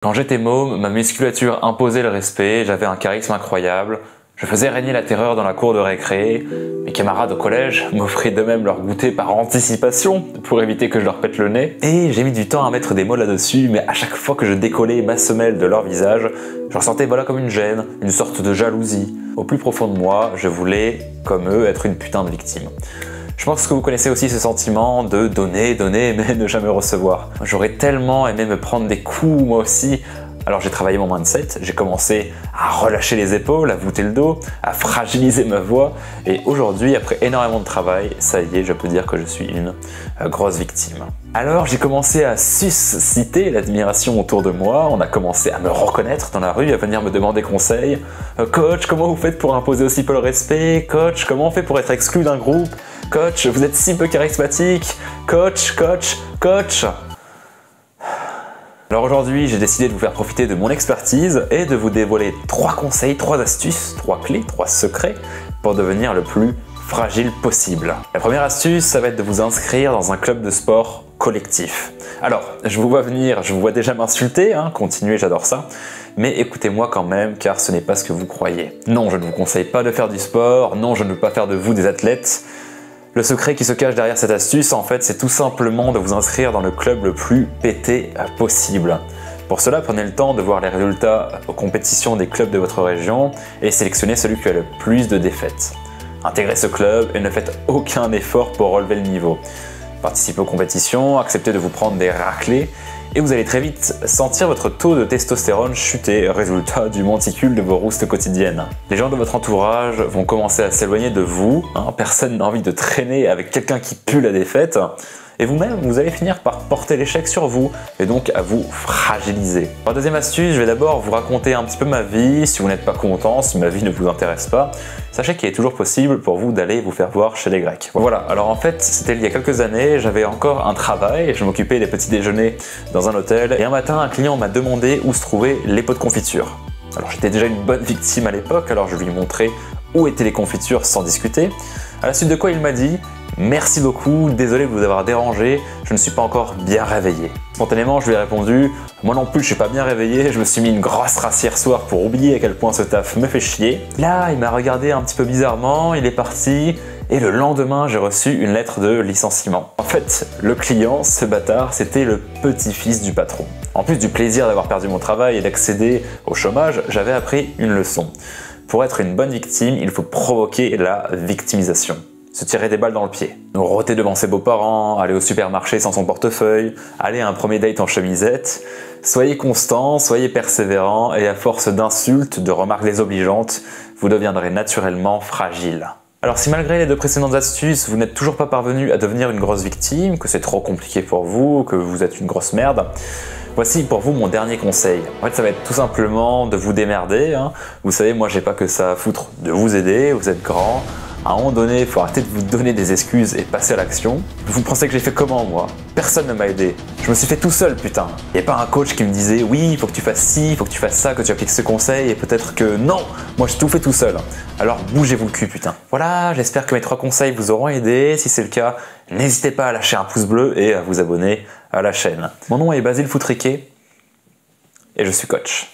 Quand j'étais môme, ma musculature imposait le respect, j'avais un charisme incroyable, je faisais régner la terreur dans la cour de récré, mes camarades au collège m'offraient de même leur goûter par anticipation pour éviter que je leur pète le nez, et j'ai mis du temps à mettre des mots là-dessus, mais à chaque fois que je décollais ma semelle de leur visage, je ressentais voilà comme une gêne, une sorte de jalousie. Au plus profond de moi, je voulais, comme eux, être une putain de victime. Je pense que vous connaissez aussi ce sentiment de donner, donner, mais ne jamais recevoir. J'aurais tellement aimé me prendre des coups, moi aussi. Alors j'ai travaillé mon mindset, j'ai commencé à relâcher les épaules, à voûter le dos, à fragiliser ma voix. Et aujourd'hui, après énormément de travail, ça y est, je peux dire que je suis une grosse victime. Alors j'ai commencé à susciter l'admiration autour de moi, on a commencé à me reconnaître dans la rue, à venir me demander conseil. Coach, comment vous faites pour imposer aussi peu le respect? Coach, comment on fait pour être exclu d'un groupe? Coach, vous êtes si peu charismatique. Coach, coach, coach. Alors aujourd'hui, j'ai décidé de vous faire profiter de mon expertise et de vous dévoiler 3 conseils, 3 astuces, 3 clés, 3 secrets pour devenir le plus fragile possible. La première astuce, ça va être de vous inscrire dans un club de sport collectif. Alors, je vous vois venir, je vous vois déjà m'insulter, continuez, j'adore ça. Mais écoutez-moi quand même, car ce n'est pas ce que vous croyez. Non, je ne vous conseille pas de faire du sport, non, je ne veux pas faire de vous des athlètes. Le secret qui se cache derrière cette astuce, en fait, c'est tout simplement de vous inscrire dans le club le plus pété possible. Pour cela, prenez le temps de voir les résultats aux compétitions des clubs de votre région et sélectionnez celui qui a le plus de défaites. Intégrez ce club et ne faites aucun effort pour relever le niveau. Participez aux compétitions, acceptez de vous prendre des raclées et vous allez très vite sentir votre taux de testostérone chuter, résultat du monticule de vos roustes quotidiennes. Les gens de votre entourage vont commencer à s'éloigner de vous, personne n'a envie de traîner avec quelqu'un qui pue la défaite, et vous-même, vous allez finir par porter l'échec sur vous, et donc à vous fragiliser. Pour la deuxième astuce, je vais d'abord vous raconter un petit peu ma vie, si vous n'êtes pas content, si ma vie ne vous intéresse pas, sachez qu'il est toujours possible pour vous d'aller vous faire voir chez les Grecs. Voilà, alors en fait, c'était il y a quelques années, j'avais encore un travail, je m'occupais des petits déjeuners dans un hôtel, et un matin, un client m'a demandé où se trouvaient les pots de confiture. Alors j'étais déjà une bonne victime à l'époque, alors je lui ai montré où étaient les confitures sans discuter, à la suite de quoi il m'a dit: merci beaucoup, désolé de vous avoir dérangé, je ne suis pas encore bien réveillé. Spontanément, je lui ai répondu: moi non plus, je suis pas bien réveillé, je me suis mis une grosse race hier soir pour oublier à quel point ce taf me fait chier. Là, il m'a regardé un petit peu bizarrement, il est parti, et le lendemain, j'ai reçu une lettre de licenciement. En fait, le client, ce bâtard, c'était le petit-fils du patron. En plus du plaisir d'avoir perdu mon travail et d'accéder au chômage, j'avais appris une leçon. Pour être une bonne victime, il faut provoquer la victimisation. Se tirer des balles dans le pied, rôter devant ses beaux-parents, aller au supermarché sans son portefeuille, aller à un premier date en chemisette. Soyez constant, soyez persévérant et à force d'insultes, de remarques désobligeantes, vous deviendrez naturellement fragile. Alors si malgré les 2 précédentes astuces, vous n'êtes toujours pas parvenu à devenir une grosse victime, que c'est trop compliqué pour vous, que vous êtes une grosse merde, voici pour vous mon dernier conseil. En fait, ça va être tout simplement de vous démerder. Vous savez, moi j'ai pas que ça à foutre de vous aider, vous êtes grand. À un moment donné, il faut arrêter de vous donner des excuses et passer à l'action. Vous pensez que j'ai fait comment, moi? Personne ne m'a aidé. Je me suis fait tout seul, putain. Il n'y a pas un coach qui me disait: oui, il faut que tu fasses ci, il faut que tu fasses ça, que tu appliques ce conseil, et peut-être que non, moi j'ai tout fait tout seul. Alors bougez-vous le cul, putain. Voilà, j'espère que mes 3 conseils vous auront aidé. Si c'est le cas, n'hésitez pas à lâcher un pouce bleu et à vous abonner à la chaîne. Mon nom est Basile Foutriquet et je suis coach.